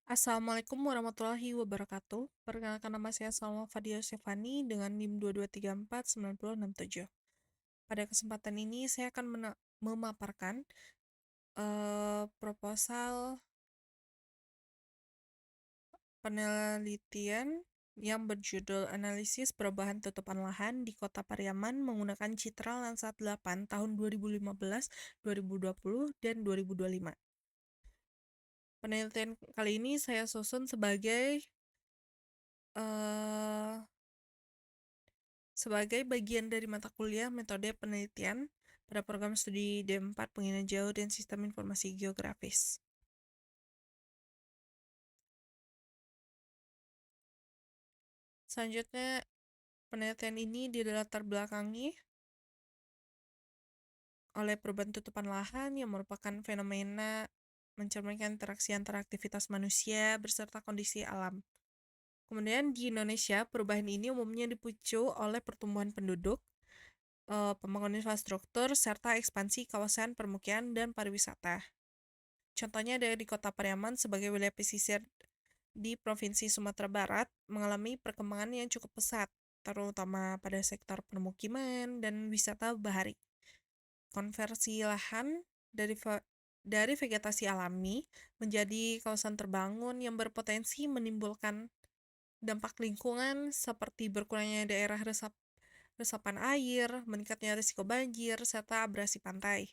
Assalamualaikum warahmatullahi wabarakatuh. Perkenalkan, nama saya Salma Fadia Stefani dengan NIM 22349067. Pada kesempatan ini saya akan memaparkan proposal penelitian yang berjudul Analisis Perubahan Tutupan Lahan di Kota Pariaman menggunakan Citra Landsat 8 tahun 2015, 2020, dan 2025. Penelitian kali ini saya susun sebagai bagian dari mata kuliah metode penelitian pada program studi D4 Penginderaan Jauh dan Sistem Informasi Geografis. Selanjutnya, penelitian ini dilatar belakangi oleh perubahan tutupan lahan yang merupakan fenomena mencerminkan interaksi antara aktivitas manusia beserta kondisi alam. Kemudian di Indonesia, perubahan ini umumnya dipicu oleh pertumbuhan penduduk, pembangunan infrastruktur, serta ekspansi kawasan permukiman dan pariwisata. Contohnya ada di Kota Pariaman sebagai wilayah pesisir di Provinsi Sumatera Barat mengalami perkembangan yang cukup pesat, terutama pada sektor permukiman dan wisata bahari. Konversi lahan dari vegetasi alami menjadi kawasan terbangun yang berpotensi menimbulkan dampak lingkungan seperti berkurangnya daerah resapan air, meningkatnya risiko banjir, serta abrasi pantai.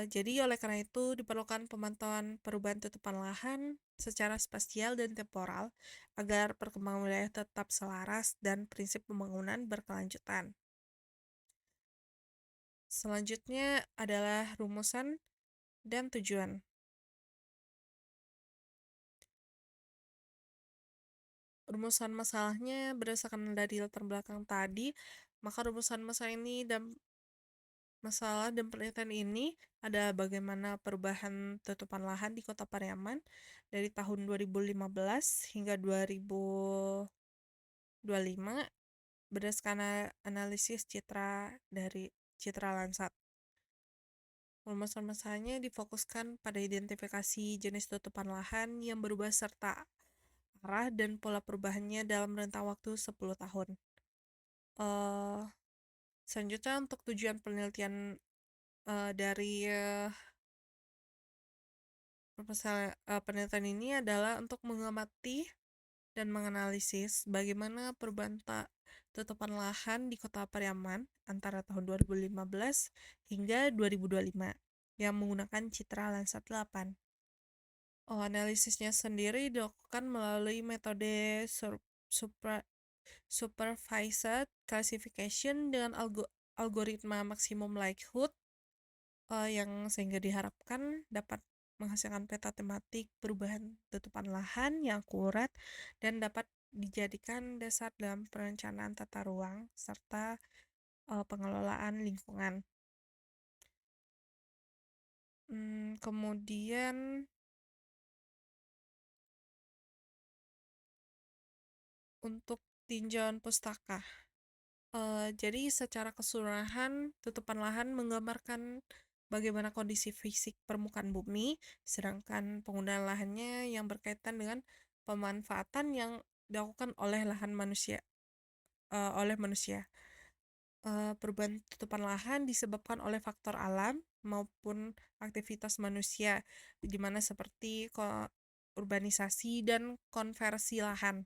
Jadi oleh karena itu diperlukan pemantauan perubahan tutupan lahan secara spasial dan temporal agar perkembangan wilayah tetap selaras dan prinsip pembangunan berkelanjutan. Selanjutnya adalah rumusan dan tujuan. Rumusan masalahnya berdasarkan dari latar belakang tadi, maka rumusan masalah dan penelitian ini ada bagaimana perubahan tutupan lahan di Kota Pariaman dari tahun 2015 hingga 2025 berdasarkan analisis dari Citra Landsat. Rumusan masalahnya difokuskan pada identifikasi jenis tutupan lahan yang berubah serta arah dan pola perubahannya dalam rentang waktu 10 tahun. Selanjutnya untuk tujuan penelitian dari penelitian ini adalah untuk mengamati dan menganalisis bagaimana perubahan tutupan lahan di Kota Pariaman antara tahun 2015 hingga 2025 yang menggunakan Citra Landsat 8. Analisisnya sendiri dilakukan melalui metode supervised classification dengan algoritma maksimum likelihood yang sehingga diharapkan dapat menghasilkan peta tematik perubahan tutupan lahan yang akurat dan dapat dijadikan dasar dalam perencanaan tata ruang serta pengelolaan lingkungan. Kemudian untuk tinjauan pustaka. Jadi secara keseluruhan tutupan lahan menggambarkan bagaimana kondisi fisik permukaan bumi, sedangkan penggunaan lahannya yang berkaitan dengan pemanfaatan yang dilakukan oleh manusia. Perubahan tutupan lahan disebabkan oleh faktor alam maupun aktivitas manusia, di mana seperti urbanisasi dan konversi lahan.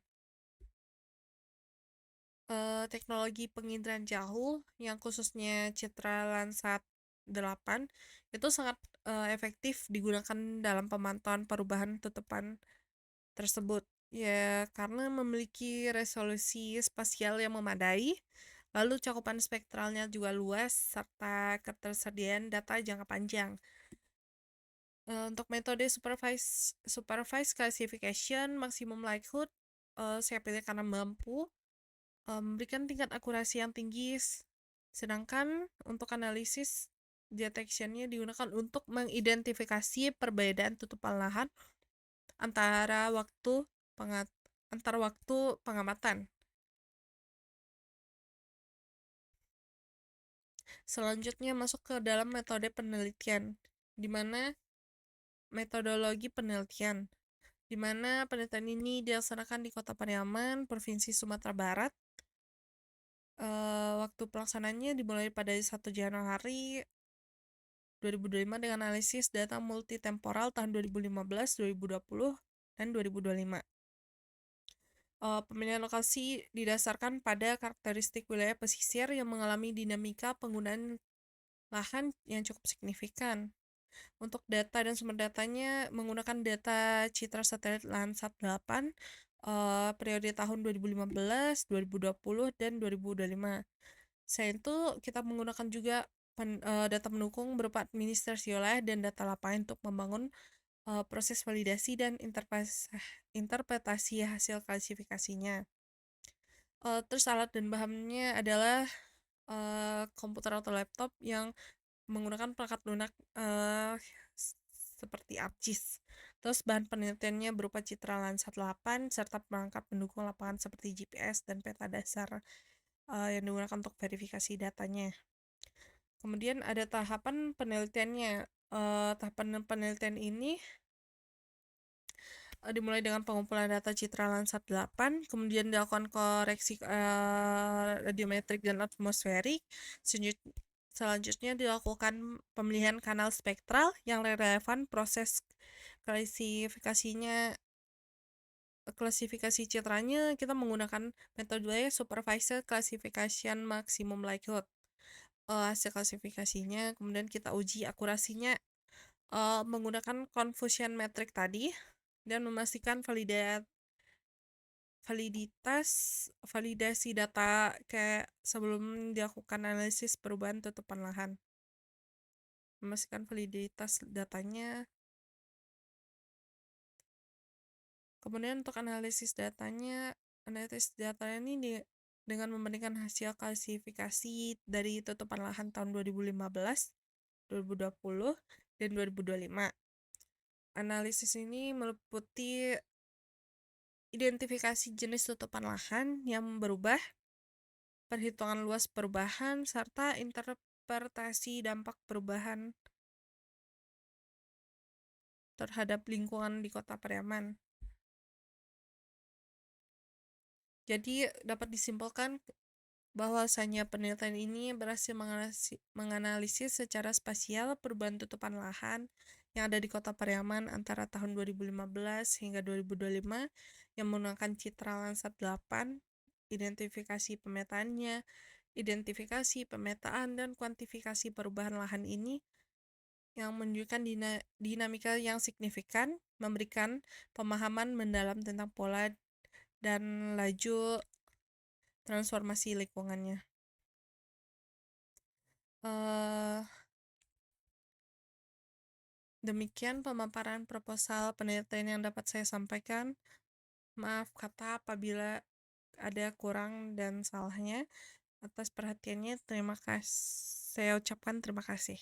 Teknologi penginderaan jauh yang khususnya Citra Landsat 8 itu sangat efektif digunakan dalam pemantauan perubahan tutupan tersebut, ya karena memiliki resolusi spasial yang memadai, lalu cakupan spektralnya juga luas serta ketersediaan data jangka panjang. Untuk metode supervised classification maximum likelihood saya pilih karena mampu memberikan tingkat akurasi yang tinggi, sedangkan untuk analisis detection-nya digunakan untuk mengidentifikasi perbedaan tutupan lahan antara waktu pengamatan. Selanjutnya masuk ke dalam metode penelitian, di mana metodologi penelitian. di mana penelitian ini dilaksanakan di Kota Pariaman, Provinsi Sumatera Barat. Waktu pelaksananya dimulai pada 1 Januari 2025 dengan analisis data multitemporal tahun 2015, 2020, dan 2025. Pemilihan lokasi didasarkan pada karakteristik wilayah pesisir yang mengalami dinamika penggunaan lahan yang cukup signifikan. Untuk data dan sumber datanya menggunakan data citra satelit Landsat 8 periode tahun 2015, 2020, dan 2025. Selain itu, kita menggunakan juga data pendukung berupa administrasi wilayah dan data lapangan untuk membangun proses validasi dan interpretasi hasil klasifikasinya. Terus alat dan bahannya adalah komputer atau laptop yang menggunakan perangkat lunak seperti ArcGIS. Terus bahan penelitiannya berupa citra Landsat 8 serta perangkat pendukung lapangan seperti GPS dan peta dasar yang digunakan untuk verifikasi datanya. Kemudian ada tahapan penelitiannya. Tahapan penelitian ini dimulai dengan pengumpulan data citra Landsat 8, kemudian dilakukan koreksi radiometrik dan atmosferik. Selanjutnya dilakukan pemilihan kanal spektral yang relevan. Proses klasifikasi citranya kita menggunakan metode supervisor classification maximum likelihood. Hasil klasifikasinya kemudian kita uji akurasinya menggunakan confusion metric tadi dan memastikan validasi data kayak sebelum dilakukan analisis perubahan tutupan lahan. Memastikan validitas datanya. Kemudian untuk analisis datanya ini dengan membandingkan hasil klasifikasi dari tutupan lahan tahun 2015, 2020, dan 2025. Analisis ini meliputi identifikasi jenis tutupan lahan yang berubah, perhitungan luas perubahan, serta interpretasi dampak perubahan terhadap lingkungan di Kota Pariaman. Jadi dapat disimpulkan bahwasanya penelitian ini berhasil menganalisis secara spasial perubahan tutupan lahan yang ada di Kota Pariaman antara tahun 2015 hingga 2025 yang menggunakan citra Landsat 8, identifikasi pemetaannya, identifikasi, pemetaan, dan kuantifikasi perubahan lahan ini yang menunjukkan dinamika yang signifikan, memberikan pemahaman mendalam tentang pola dan laju transformasi lingkungannya. Demikian pemaparan proposal penelitian yang dapat saya sampaikan. Maaf kata apabila ada kurang dan salahnya. Atas perhatiannya, saya ucapkan terima kasih.